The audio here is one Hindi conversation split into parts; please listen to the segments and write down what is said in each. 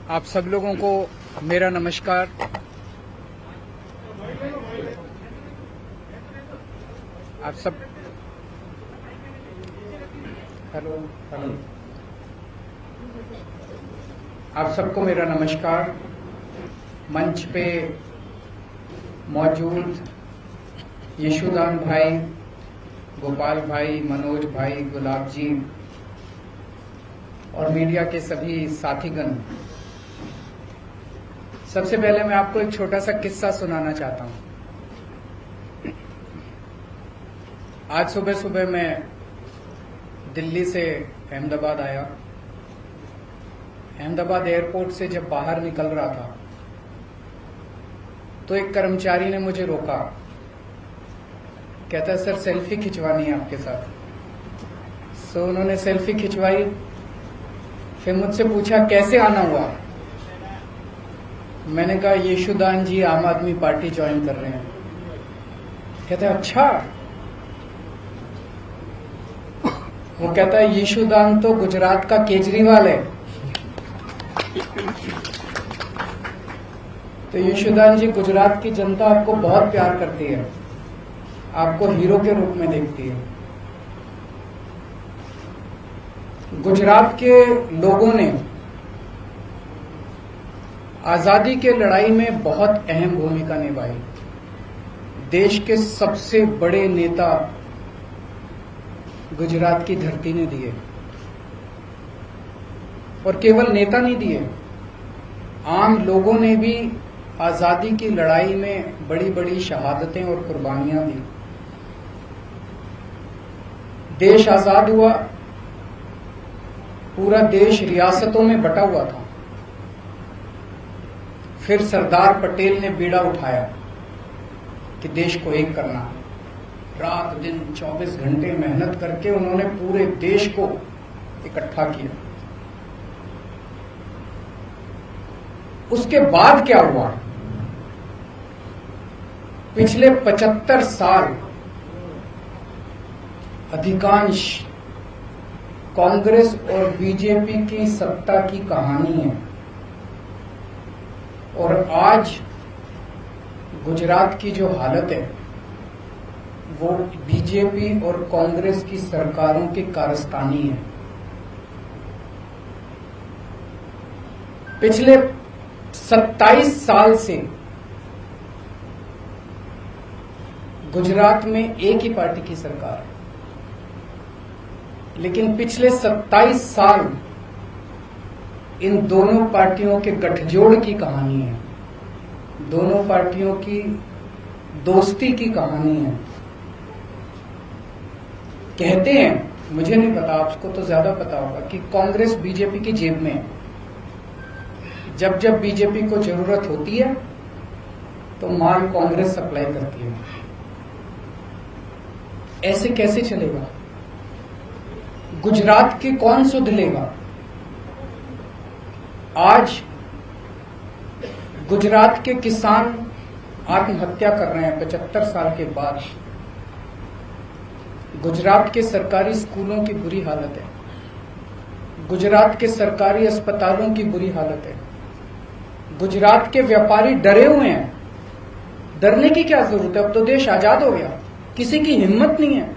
आप सब लोगों को मेरा नमस्कार। आप सब हेलो हेलो आप सबको मेरा नमस्कार। मंच पे मौजूद यशुदान भाई, गोपाल भाई, मनोज भाई, गुलाब जी और मीडिया के सभी साथीगण, सबसे पहले मैं आपको एक छोटा सा किस्सा सुनाना चाहता हूं। आज सुबह सुबह मैं दिल्ली से अहमदाबाद आया। अहमदाबाद एयरपोर्ट से जब बाहर निकल रहा था तो एक कर्मचारी ने मुझे रोका। कहता है, सर सेल्फी खिंचवानी है आपके साथ। सो उन्होंने सेल्फी खिंचवाई। फिर मुझसे पूछा कैसे आना हुआ। मैंने कहा यशुदान जी आम आदमी पार्टी ज्वाइन कर रहे हैं। कहता है अच्छा। वो कहता है यशुदान तो गुजरात का केजरीवाल है। तो यशुदान जी, गुजरात की जनता आपको बहुत प्यार करती है, आपको हीरो के रूप में देखती है। गुजरात के लोगों ने आजादी के लड़ाई में बहुत अहम भूमिका निभाई। देश के सबसे बड़े नेता गुजरात की धरती ने दिए, और केवल नेता नहीं दिए, आम लोगों ने भी आजादी की लड़ाई में बड़ी बड़ी शहादतें और कुर्बानियां दी। देश आजाद हुआ, पूरा देश रियासतों में बटा हुआ था। फिर सरदार पटेल ने बीड़ा उठाया कि देश को एक करना है। रात दिन 24 घंटे मेहनत करके उन्होंने पूरे देश को इकट्ठा किया। उसके बाद क्या हुआ? पिछले 75 साल अधिकांश कांग्रेस और बीजेपी की सत्ता की कहानी है। और आज गुजरात की जो हालत है वो बीजेपी और कांग्रेस की सरकारों की कारस्तानी है। पिछले 27 साल से गुजरात में एक ही पार्टी की सरकार है, लेकिन पिछले 27 साल इन दोनों पार्टियों के गठजोड़ की कहानी है, दोनों पार्टियों की दोस्ती की कहानी है। कहते हैं, मुझे नहीं पता, आपको तो ज्यादा पता होगा, कि कांग्रेस बीजेपी की जेब में है। जब जब बीजेपी को जरूरत होती है तो माल कांग्रेस सप्लाई करती है। ऐसे कैसे चलेगा? गुजरात की कौन सुध लेगा? आज गुजरात के किसान आत्महत्या कर रहे हैं 75 साल के बाद। गुजरात के सरकारी स्कूलों की बुरी हालत है। गुजरात के सरकारी अस्पतालों की बुरी हालत है। गुजरात के व्यापारी डरे हुए हैं। डरने की क्या जरूरत है? अब तो देश आजाद हो गया, किसी की हिम्मत नहीं है।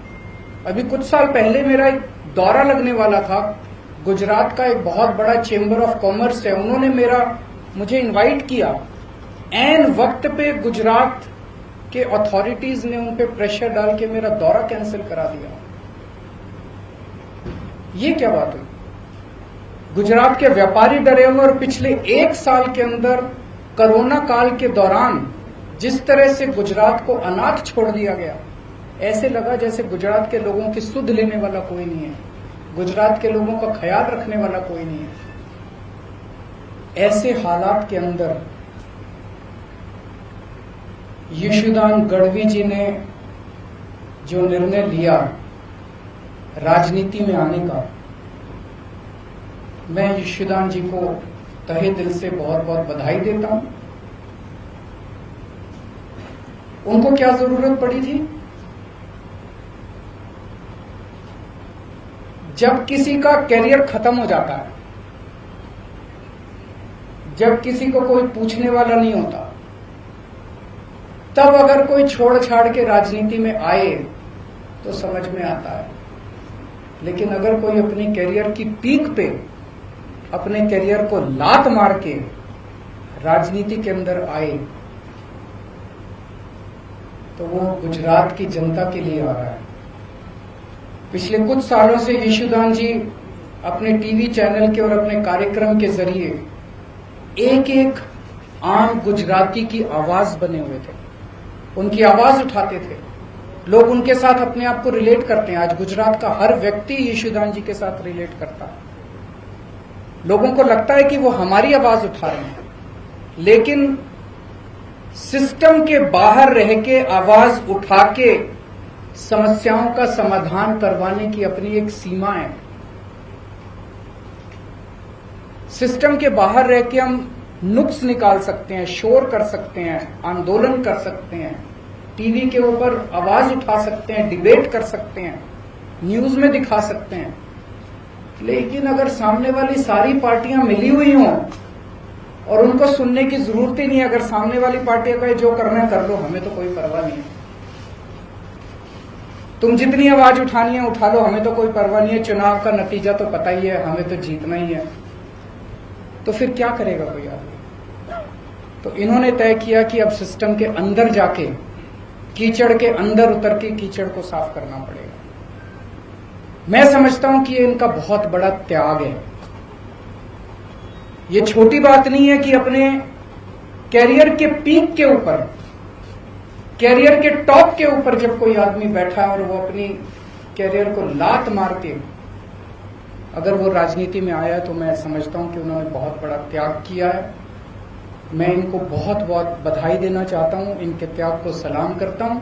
अभी कुछ साल पहले मेरा एक दौरा लगने वाला था। गुजरात का एक बहुत बड़ा चेंबर ऑफ कॉमर्स है, उन्होंने मुझे इनवाइट किया। ऐन वक्त पे गुजरात के अथॉरिटीज ने उन पे प्रेशर डाल के मेरा दौरा कैंसिल करा दिया। ये क्या बात है? गुजरात के व्यापारी डरे हुए, और पिछले 1 साल के अंदर कोरोना काल के दौरान जिस तरह से गुजरात को अनाथ छोड़ दिया गया, ऐसे लगा जैसे गुजरात के लोगों की सुध लेने वाला कोई नहीं है, गुजरात के लोगों का ख्याल रखने वाला कोई नहीं है। ऐसे हालात के अंदर यशुदान गढ़वी जी ने जो निर्णय लिया राजनीति में आने का, मैं यशुदान जी को तहे दिल से बहुत बहुत बधाई देता हूं। उनको क्या जरूरत पड़ी थी? जब किसी का कैरियर खत्म हो जाता है, जब किसी को कोई पूछने वाला नहीं होता, तब अगर कोई छोड़ छाड़ के राजनीति में आए तो समझ में आता है। लेकिन अगर कोई अपने कैरियर की पीक पे अपने कैरियर को लात मार के राजनीति के अंदर आए तो वो गुजरात की जनता के लिए आ रहा है। पिछले कुछ सालों से यशुदान जी अपने टीवी चैनल के और अपने कार्यक्रम के जरिए एक एक आम गुजराती की आवाज बने हुए थे, उनकी आवाज उठाते थे। लोग उनके साथ अपने आप को रिलेट करते हैं। आज गुजरात का हर व्यक्ति यशुदान जी के साथ रिलेट करता है। लोगों को लगता है कि वो हमारी आवाज उठा रहे हैं, लेकिन सिस्टम के बाहर रह के आवाज उठा के समस्याओं का समाधान करवाने की अपनी एक सीमा है। सिस्टम के बाहर रह के हम नुक्स निकाल सकते हैं, शोर कर सकते हैं, आंदोलन कर सकते हैं, टीवी के ऊपर आवाज उठा सकते हैं, डिबेट कर सकते हैं, न्यूज में दिखा सकते हैं। लेकिन अगर सामने वाली सारी पार्टियां मिली हुई हों और उनको सुनने की जरूरत ही नहीं है, अगर सामने वाली पार्टियां कहे जो करना है कर लो, हमें तो कोई परवाह नहीं है, तुम जितनी आवाज उठानी है उठा लो, हमें तो कोई परवाह नहीं है, चुनाव का नतीजा तो पता ही है, हमें तो जीतना ही है, तो फिर क्या करेगा कोई आदमी? तो इन्होंने तय किया कि अब सिस्टम के अंदर जाके कीचड़ के अंदर उतर के कीचड़ को साफ करना पड़ेगा। मैं समझता हूं कि ये इनका बहुत बड़ा त्याग है। ये छोटी बात नहीं है कि अपने कैरियर के पीक के ऊपर, कैरियर के टॉप के ऊपर जब कोई आदमी बैठा है और वो अपनी कैरियर को लात मार के अगर वो राजनीति में आया है, तो मैं समझता हूं कि उन्होंने बहुत बड़ा त्याग किया है। मैं इनको बहुत बहुत बधाई देना चाहता हूं, इनके त्याग को सलाम करता हूं।